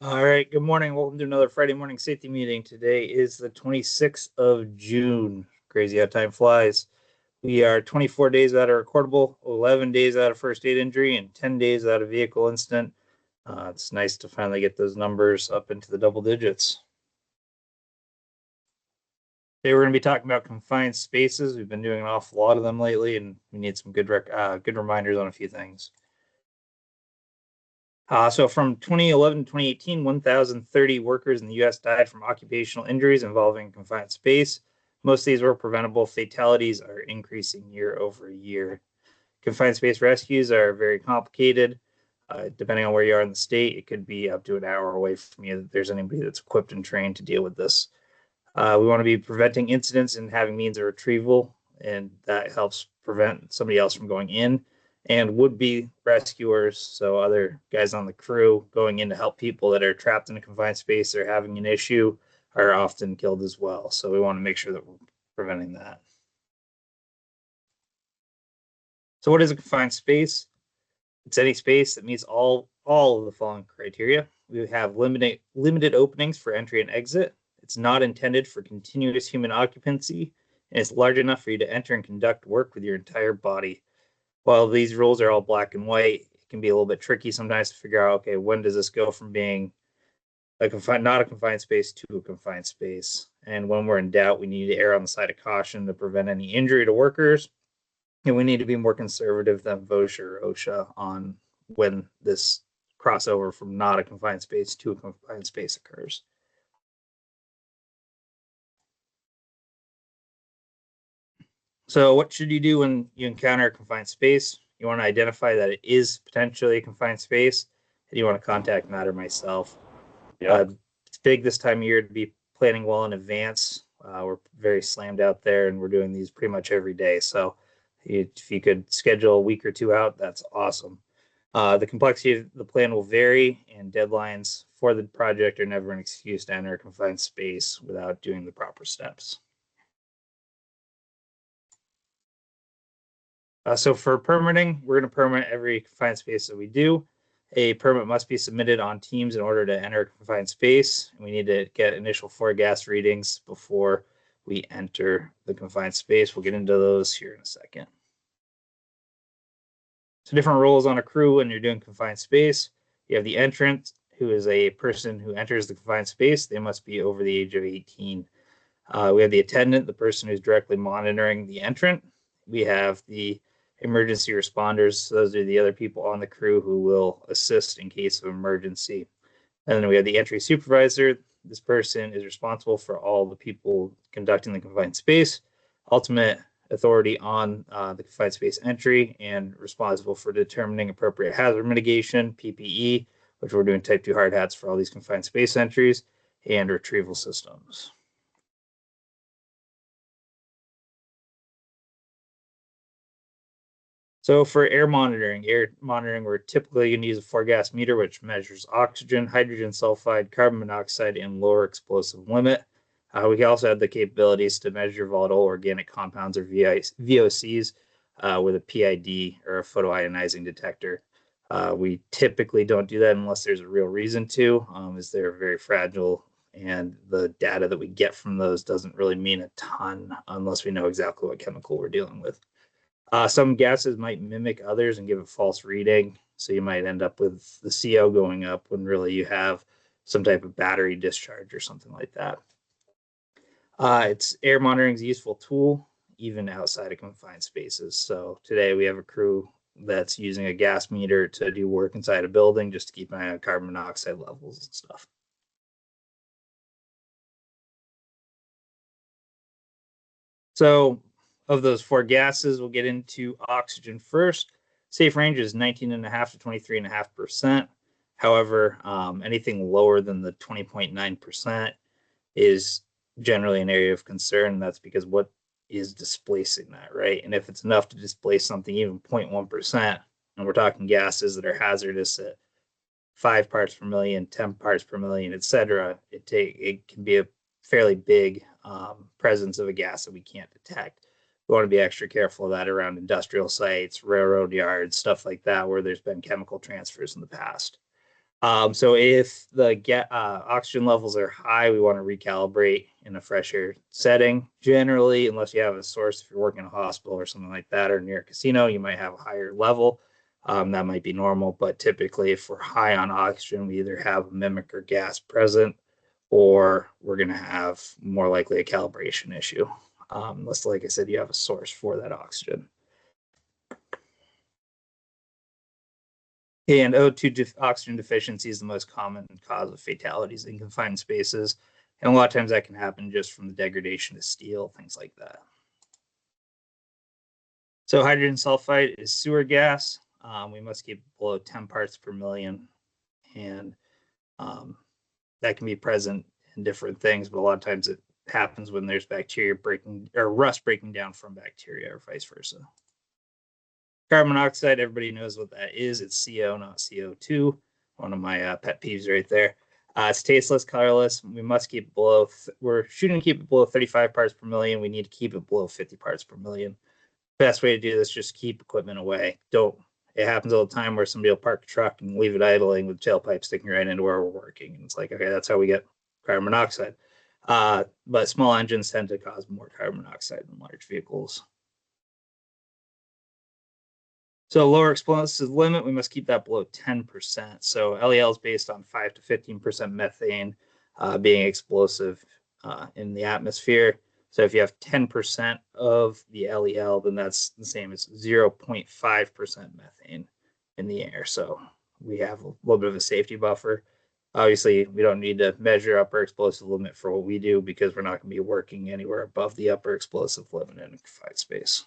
All right, good morning. Welcome to another Friday morning safety meeting. Today is the 26th of June. Crazy how time flies. We are 24 days out of recordable, 11 days out of first aid injury, and 10 days out of vehicle incident. It's nice to finally get those numbers up into the double digits. Today we're going to be talking about confined spaces. We've been doing an awful lot of them lately, and we need some good reminders on a few things. So from 2011 to 2018, 1,030 workers in the U.S. died from occupational injuries involving confined space. Most of these were preventable. Fatalities are increasing year over year. Confined space rescues are very complicated. Depending on where you are in the state, it could be up to an hour away from you. There's anybody that's equipped and trained to deal with this. We want to be preventing incidents and having means of retrieval, and that helps prevent somebody else from going in. And would-be rescuers, so other guys on the crew going in to help people that are trapped in a confined space or having an issue, are often killed as well. So we want to make sure that we're preventing that. So what is a confined space? It's any space that meets all of the following criteria. We have limited openings for entry and exit. It's not intended for continuous human occupancy, and it's large enough for you to enter and conduct work with your entire body. While these rules are all black and white, it can be a little bit tricky sometimes to figure out, okay, when does this go from being not a confined space to a confined space? And when we're in doubt, we need to err on the side of caution to prevent any injury to workers, and we need to be more conservative than VOSHA or OSHA on when this crossover from not a confined space to a confined space occurs. So what should you do when you encounter a confined space? You want to identify that it is potentially a confined space, and you want to contact Matt or myself. Yeah. It's big this time of year to be planning well in advance. We're very slammed out there, and we're doing these pretty much every day. So if you could schedule a week or two out, that's awesome. The complexity of the plan will vary, and deadlines for the project are never an excuse to enter a confined space without doing the proper steps. So for permitting, we're going to permit every confined space that we do. A permit must be submitted on Teams in order to enter a confined space. We need to get initial 4-gas readings before we enter the confined space. We'll get into those here in a second. So different roles on a crew when you're doing confined space. You have the entrant, who is a person who enters the confined space. They must be over the age of 18. We have the attendant, the person who's directly monitoring the entrant. We have the emergency responders. So those are the other people on the crew who will assist in case of emergency. And then we have the entry supervisor. This person is responsible for all the people conducting the confined space, ultimate authority on the confined space entry, and responsible for determining appropriate hazard mitigation, PPE, which we're doing type 2 hard hats for all these confined space entries, and retrieval systems. So for air monitoring, we're typically going to use a 4-gas meter, which measures oxygen, hydrogen sulfide, carbon monoxide, and lower explosive limit. We also have the capabilities to measure volatile organic compounds or VOCs with a PID or a photoionizing detector. We typically don't do that unless there's a real reason to, as they're very fragile, and the data that we get from those doesn't really mean a ton unless we know exactly what chemical we're dealing with. Some gases might mimic others and give a false reading. So you might end up with the CO going up when really you have some type of battery discharge or something like that. It's air monitoring is a useful tool, even outside of confined spaces. So today we have a crew that's using a gas meter to do work inside a building just to keep an eye on carbon monoxide levels and stuff. So of those 4 gases, we'll get into oxygen first. Safe range is 19.5 to 23.5%. However, anything lower than the 20.9% is generally an area of concern. That's because what is displacing that, right? And if it's enough to displace something even 0.1%, and we're talking gases that are hazardous at 5 parts per million, 10 parts per million, et cetera, it can be a fairly big presence of a gas that we can't detect. We want to be extra careful of that around industrial sites, railroad yards, stuff like that, where there's been chemical transfers in the past. So if the oxygen levels are high, we want to recalibrate in a fresh air setting. Generally, unless you have a source, if you're working in a hospital or something like that, or near a casino, you might have a higher level. That might be normal, but typically, if we're high on oxygen, we either have a mimic or gas present, or we're going to have more likely a calibration issue. Unless, like I said, you have a source for that oxygen. And O2 oxygen deficiency is the most common cause of fatalities in confined spaces. And a lot of times that can happen just from the degradation of steel, things like that. So hydrogen sulfide is sewer gas. We must keep it below 10 parts per million. And um, that can be present in different things, but a lot of times it happens when there's bacteria breaking or rust breaking down from bacteria or vice versa. Carbon monoxide, everybody knows what that is. It's CO, not CO2. One of my pet peeves right there. It's tasteless, colorless. We must keep it below, we're shooting to keep it below 35 parts per million. We need to keep it below 50 parts per million. Best way to do this, just keep equipment away. Don't, it happens all the time where somebody will park a truck and leave it idling with tailpipe sticking right into where we're working. And it's like, okay, that's how we get carbon monoxide. But small engines tend to cause more carbon monoxide than large vehicles. So lower explosive limit, we must keep that below 10%. So LEL is based on 5 to 15% methane being explosive in the atmosphere. So if you have 10% of the LEL, then that's the same as 0.5% methane in the air. So we have a little bit of a safety buffer. Obviously, we don't need to measure upper explosive limit for what we do because we're not going to be working anywhere above the upper explosive limit in a confined space.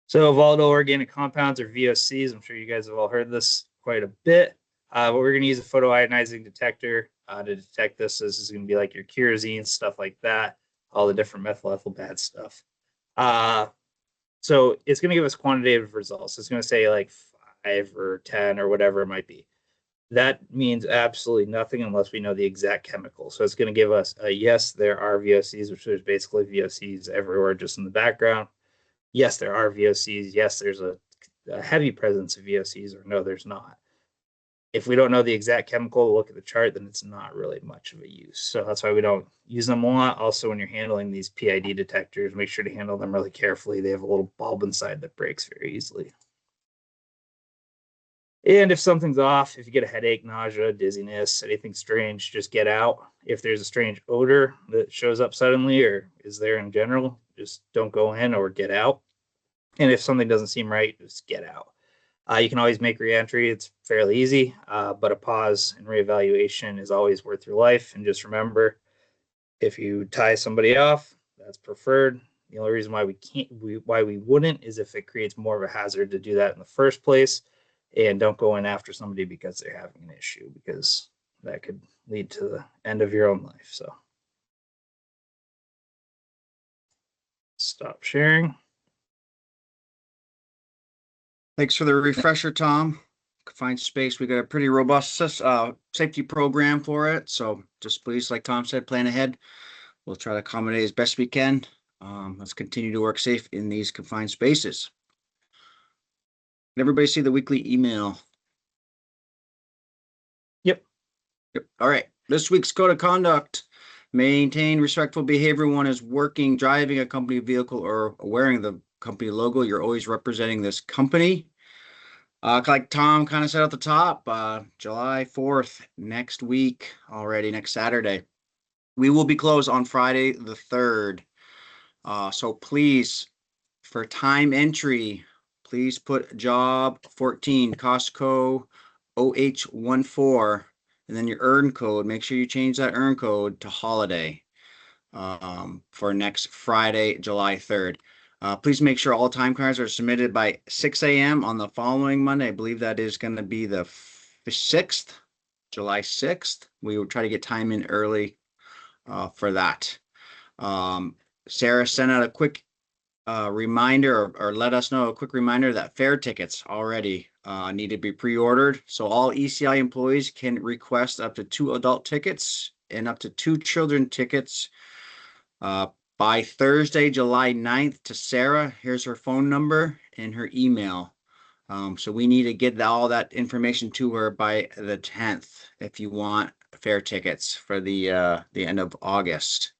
So volatile organic compounds or VOCs, I'm sure you guys have all heard this quite a bit. But we're going to use a photoionizing detector to detect this. This is going to be like your kerosene, stuff like that, all the different methyl ethyl bad stuff. Uh, so it's going to give us quantitative results. It's going to say like 5 or 10 or whatever it might be. That means absolutely nothing unless we know the exact chemical. So it's going to give us a yes, there are VOCs, which there's basically VOCs everywhere just in the background. Yes, there are VOCs. Yes, there's a heavy presence of VOCs, or no, there's not. If we don't know the exact chemical, look at the chart, then it's not really much of a use. So that's why we don't use them a lot. Also, when you're handling these PID detectors, make sure to handle them really carefully. They have a little bulb inside that breaks very easily. And if something's off, if you get a headache, nausea, dizziness, anything strange, just get out. If there's a strange odor that shows up suddenly or is there in general, just don't go in or get out. And if something doesn't seem right, just get out. You can always make reentry. It's fairly easy, but a pause and reevaluation is always worth your life. And just remember, if you tie somebody off, that's preferred. The only reason why why we wouldn't is if it creates more of a hazard to do that in the first place. And don't go in after somebody because they're having an issue, because that could lead to the end of your own life. So stop sharing. Thanks for the refresher, Tom. Confined space, we got a pretty robust safety program for it. So just please, like Tom said, plan ahead. We'll try to accommodate as best we can. Let's continue to work safe in these confined spaces. Did everybody see the weekly email? Yep. Yep. All right. This week's code of conduct. Maintain respectful behavior. One is working, driving a company vehicle, or wearing the company logo. You're always representing this company. Like Tom kind of said at the top, July 4th, next week already, next Saturday. We will be closed on Friday the 3rd. So please, for time entry, please put job 14, Costco OH14, and then your earn code. Make sure you change that earn code to holiday for next Friday, July 3rd. Please make sure all time cards are submitted by 6 a.m. on the following Monday. I believe that is going to be the 6th, July 6th. We will try to get time in early for that. Sarah sent out a quick reminder or let us know a quick reminder that fare tickets already need to be pre-ordered. So all ECI employees can request up to 2 adult tickets and up to 2 children tickets by Thursday, July 9th to Sarah. Here's her phone number. in her email. So we need to get all that information to her by the 10th if you want fair tickets for the end of August.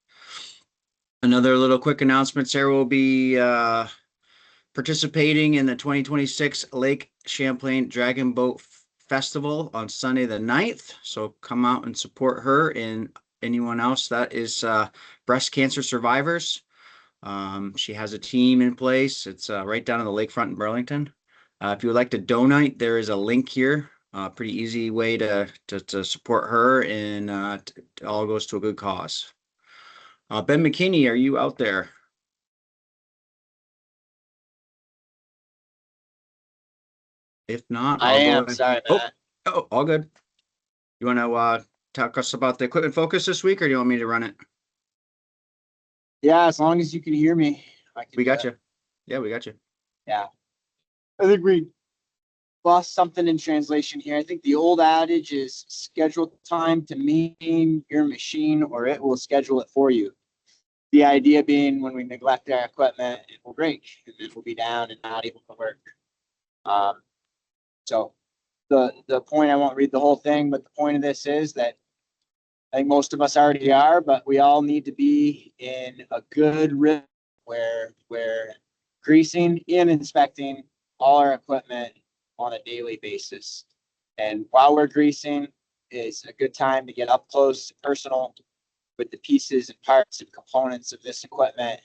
Another little quick announcement, Sarah will be participating in the 2026 Lake Champlain Dragon Boat Festival on Sunday the 9th. So come out and support her and anyone else that is breast cancer survivors. She has a team in place. It's right down on the lakefront in Burlington. If you would like to donate, there is a link here. Pretty easy way to support her, and it all goes to a good cause. Ben McKinney, are you out there? If not, I I'll go am. ahead. Sorry, Oh, Matt. oh, all good. You want to talk us about the equipment focus this week, or do you want me to run it? Yeah, as long as you can hear me, I can We do got it. you. Yeah, we got you. Yeah. I think we lost something in translation here. I think the old adage is schedule time to maintain your machine or it will schedule it for you. The idea being when we neglect our equipment, it will break and it will be down and not able to work. So the point, I won't read the whole thing, but the point of this is that I think most of us already are, but we all need to be in a good rhythm where we're greasing and inspecting all our equipment on a daily basis. And while we're greasing is a good time to get up close and personal with the pieces and parts and components of this equipment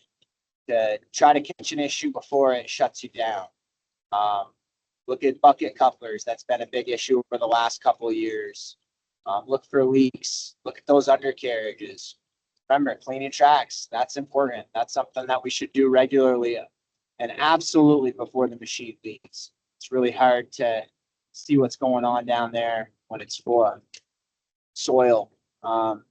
to try to catch an issue before it shuts you down. Look at bucket couplers. That's been a big issue for the last couple of years. Look for leaks. Look at those undercarriages. Remember, cleaning tracks. That's important. That's something that we should do regularly and absolutely before the machine leaks. It's really hard to see what's going on down there when it's full of soil. So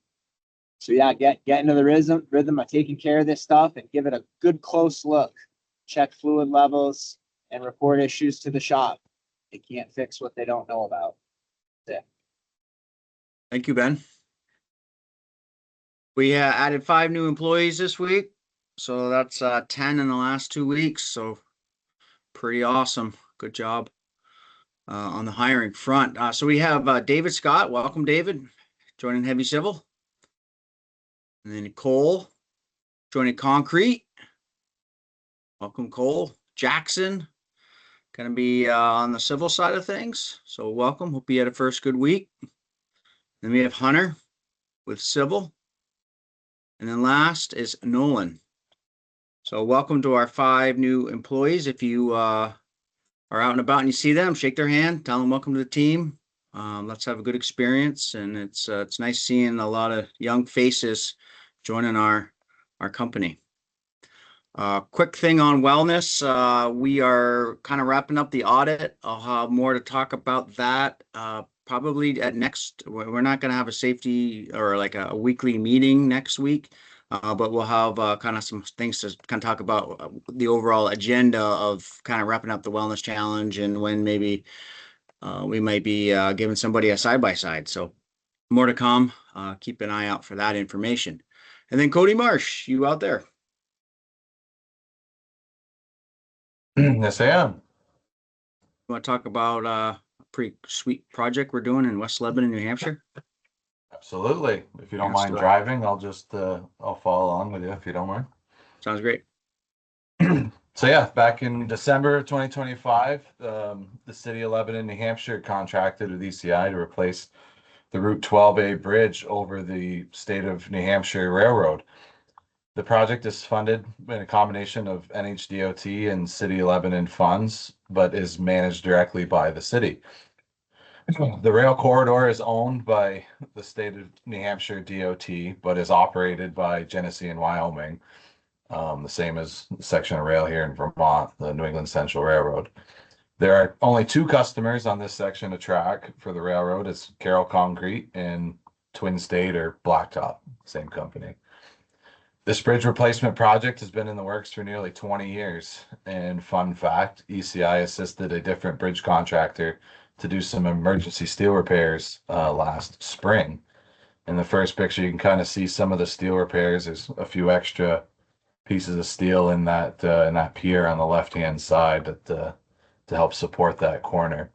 yeah, get into the rhythm of taking care of this stuff and give it a good close look. Check fluid levels and report issues to the shop. They can't fix what they don't know about. That's it. Thank you, Ben. We added 5 new employees this week, so that's 10 in the last 2 weeks. So pretty awesome. Good job on the hiring front. So we have David Scott. Welcome, David, joining Heavy Civil. And then Cole joining Concrete. Welcome, Cole. Jackson, going to be on the civil side of things. So welcome. Hope you had a first good week. Then we have Hunter with Civil. And then last is Nolan. So welcome to our 5 new employees. If you are out and about and you see them, shake their hand, tell them welcome to the team. Let's have a good experience. And it's nice seeing a lot of young faces joining our company. Quick thing on wellness. We are kind of wrapping up the audit. I'll have more to talk about that probably at next. We're not going to have a safety or like a weekly meeting next week, but we'll have kind of some things to kind of talk about the overall agenda of kind of wrapping up the wellness challenge and when maybe we might be giving somebody a side-by-side. So more to come. Keep an eye out for that information. And then Cody Marsh, you out there? Yes, I am. You want to talk about a pretty sweet project we're doing in West Lebanon, New Hampshire? Absolutely. If you don't Yes, mind go ahead. driving, I'll follow along with you if you don't mind. Sounds great. So yeah, back in December 2025, the city of Lebanon, New Hampshire contracted with ECI to replace the Route 12A bridge over the state of New Hampshire Railroad. The project is funded in a combination of NHDOT and City of Lebanon funds, but is managed directly by the city. The rail corridor is owned by the state of New Hampshire DOT, but is operated by Genesee and Wyoming, the same as the section of rail here in Vermont, the New England Central Railroad. There are only 2 customers on this section of track for the railroad. It's Carroll Concrete and Twin State or Blacktop, same company. This bridge replacement project has been in the works for nearly 20 years. And fun fact, ECI assisted a different bridge contractor to do some emergency steel repairs last spring. In the first picture, you can kind of see some of the steel repairs. There's a few extra pieces of steel in that pier on the left-hand side to help support that corner.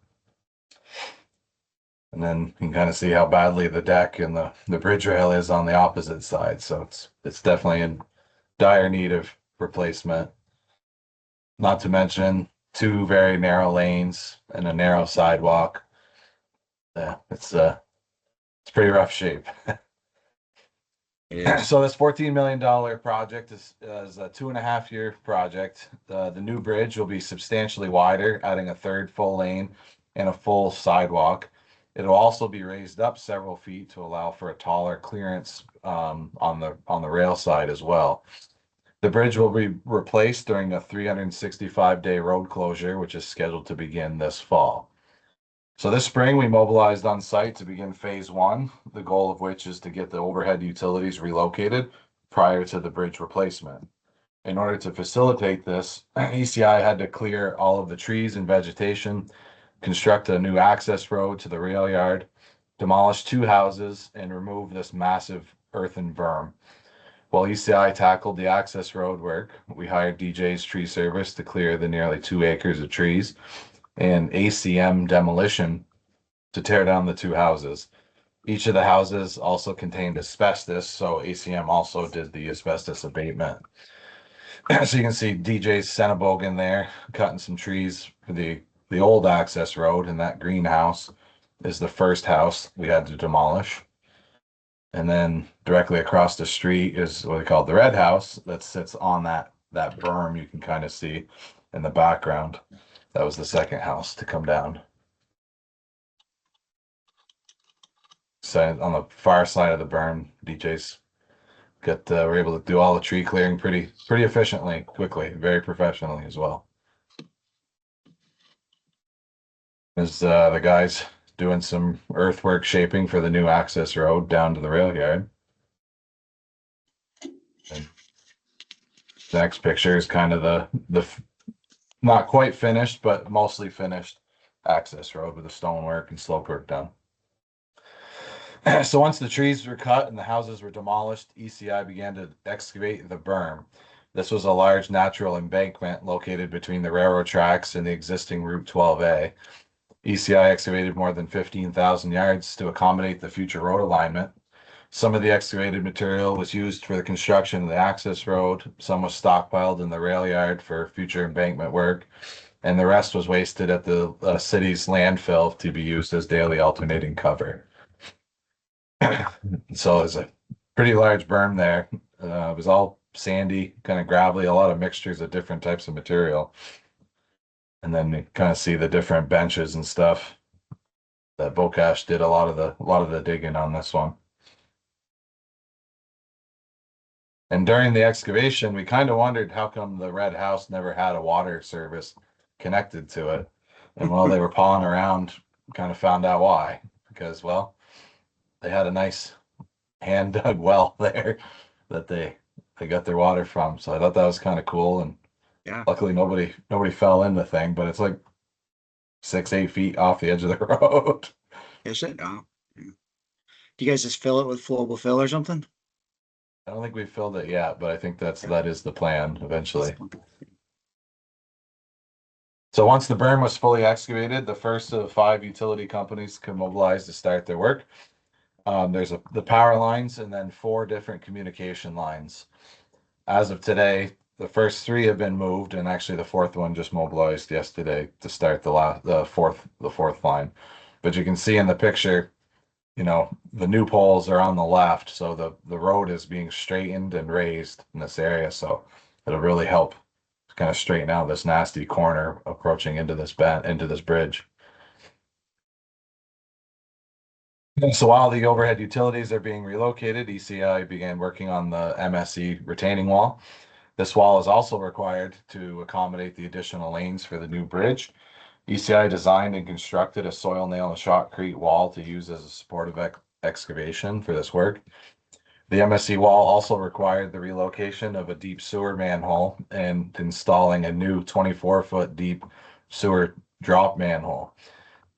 And then you can kind of see how badly the deck and the bridge rail is on the opposite side. So it's definitely in dire need of replacement. Not to mention two very narrow lanes and a narrow sidewalk. Yeah, it's pretty rough shape. It is. So this $14 million project is a 2.5 year project. The new bridge will be substantially wider, adding a third full lane and a full sidewalk. It'll also be raised up several feet to allow for a taller clearance on the rail side as well. The bridge will be replaced during a 365-day road closure, which is scheduled to begin this fall. So this spring, we mobilized on site to begin phase one, the goal of which is to get the overhead utilities relocated prior to the bridge replacement. In order to facilitate this, ECI had to clear all of the trees and vegetation, construct a new access road to the rail yard, demolish 2 houses, and remove this massive earthen berm. While ECI tackled the access road work, we hired DJ's Tree Service to clear the nearly 2 acres of trees and ACM Demolition to tear down the 2 houses. Each of the houses also contained asbestos, so ACM also did the asbestos abatement. So you can see DJ's Centebogen there, cutting some trees for the old access road, and that greenhouse is the first house we had to demolish. And then directly across the street is what they call the red house that sits on that berm you can kind of see in the background. That was the second house to come down. So on the far side of the berm, DJs were able to do all the tree clearing pretty efficiently, quickly, very professionally as well. There's the guys doing some earthwork shaping for the new access road down to the rail yard. And the next picture is kind of the not quite finished, but mostly finished access road with the stonework and slope work done. So once the trees were cut and the houses were demolished, ECI began to excavate the berm. This was a large natural embankment located between the railroad tracks and the existing Route 12A. ECI excavated more than 15,000 yards to accommodate the future road alignment. Some of the excavated material was used for the construction of the access road. Some was stockpiled in the rail yard for future embankment work, and the rest was wasted at the city's landfill to be used as daily alternating cover. So there's a pretty large berm there. It was all sandy, kind of gravelly, a lot of mixtures of different types of material. And then you kind of see the different benches and stuff that Bocash did a lot of the digging on this one. And during the excavation, we kind of wondered how come the red house never had a water service connected to it. And while they were pawing around, kind of found out why. Because, well, they had a nice hand dug well there that they got their water from. So I thought that was kind of cool. And Yeah. luckily nobody fell in the thing, but it's like 6-8 feet off the edge of the road. Is it? Oh. Yeah. Do you guys just fill it with flowable fill or something? I don't think we've filled it yet, but I think that is the plan eventually. So once the berm was fully excavated, the first of 5 utility companies could mobilize to start their work. There's the power lines and then 4 different communication lines. As of today, the first 3 have been moved, and actually the 4th one just mobilized yesterday to start the fourth line. But you can see in the picture, the new poles are on the left, so the road is being straightened and raised in this area. So it'll really help kind of straighten out this nasty corner approaching into this bridge. So while the overhead utilities are being relocated, ECI began working on the MSE retaining wall. This wall is also required to accommodate the additional lanes for the new bridge. ECI designed and constructed a soil nail and shotcrete wall to use as a supportive excavation for this work. The MSE wall also required the relocation of a deep sewer manhole and installing a new 24-foot deep sewer drop manhole.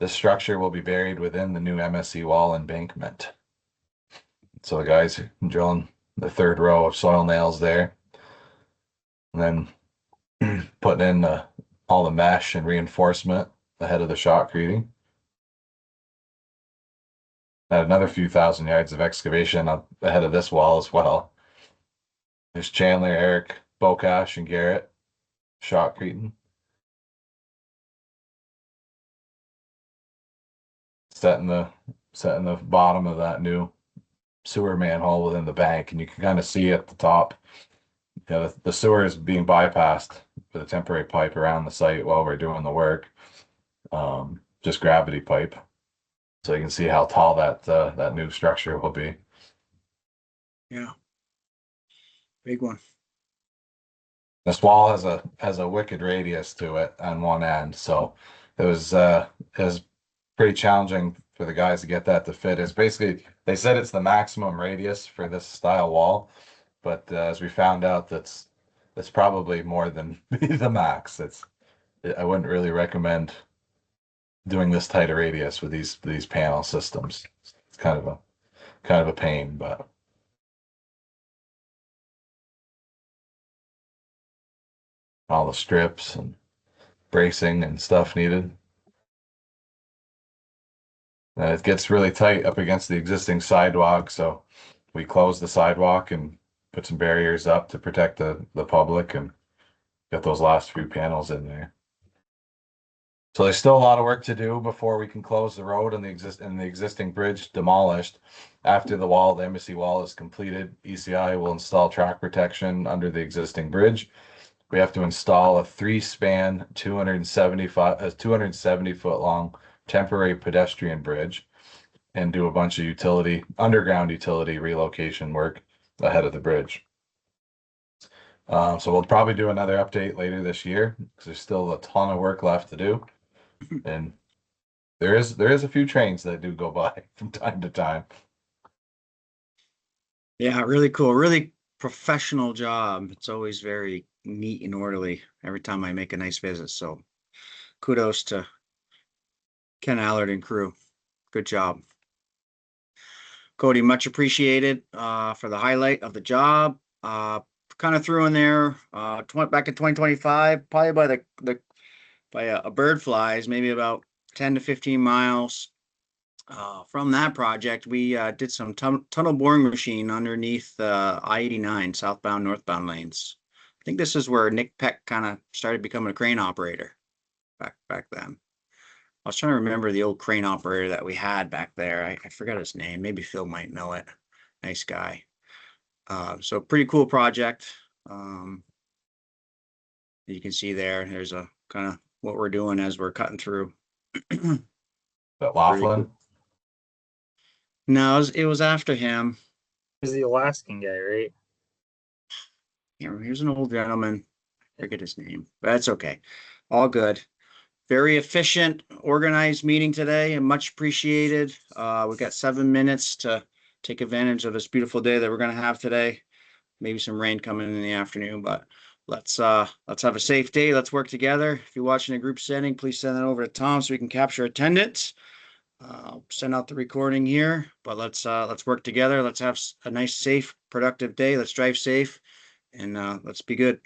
The structure will be buried within the new MSE wall embankment. So the guys drilling the 3rd row of soil nails there. And then putting in all the mesh and reinforcement ahead of the shotcreting. Had another few thousand yards of excavation up ahead of this wall as well. There's Chandler, Eric, Bokash, and Garrett shotcreting. Setting the bottom of that new sewer manhole within the bank, and you can kind of see at the top. Yeah, the sewer is being bypassed with a temporary pipe around the site while we're doing the work. Just gravity pipe. So you can see how tall that new structure will be. Yeah. Big one. This wall has a wicked radius to it on one end, so it was pretty challenging for the guys to get that to fit. It's basically they said it's the maximum radius for this style wall, but as we found out, that's probably more than the max. I wouldn't really recommend doing this tight a radius with these panel systems. It's kind of a pain, but all the strips and bracing and stuff needed. And it gets really tight up against the existing sidewalk, so we closed the sidewalk and put some barriers up to protect the public and get those last few panels in there. So there's still a lot of work to do before we can close the road and the existing bridge demolished. After the embassy wall is completed, ECI will install track protection under the existing bridge. We have to install a 3-span 270 foot long temporary pedestrian bridge and do a bunch of underground utility relocation work ahead of the bridge. So we'll probably do another update later this year because there's still a ton of work left to do. And there is a few trains that do go by from time to time. Yeah, really cool. Really professional job. It's always very neat and orderly every time I make a nice visit. So kudos to Ken Allard and crew. Good job. Cody, much appreciated for the highlight of the job. Kind of threw in there back in 2025, probably by a bird flies, maybe about 10 to 15 miles from that project. We did some tunnel boring machine underneath I-89 southbound northbound lanes. I think this is where Nick Peck kind of started becoming a crane operator back then. I was trying to remember the old crane operator that we had back there. I forgot his name. Maybe Phil might know it. Nice guy. So pretty cool project. You can see there's a kind of what we're doing as we're cutting through. But Laughlin, Cool. No, it was after him. He's the Alaskan guy, right? Here's an old gentleman. I forget his name, but that's okay. All good. Very efficient, organized meeting today and much appreciated. We've got 7 minutes to take advantage of this beautiful day that we're going to have today. Maybe some rain coming in the afternoon, but let's have a safe day. Let's work together. If you're watching a group setting, please send that over to Tom so we can capture attendance. I'll send out the recording here, but let's work together. Let's have a nice, safe, productive day. Let's drive safe and let's be good.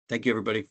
Thank you, everybody.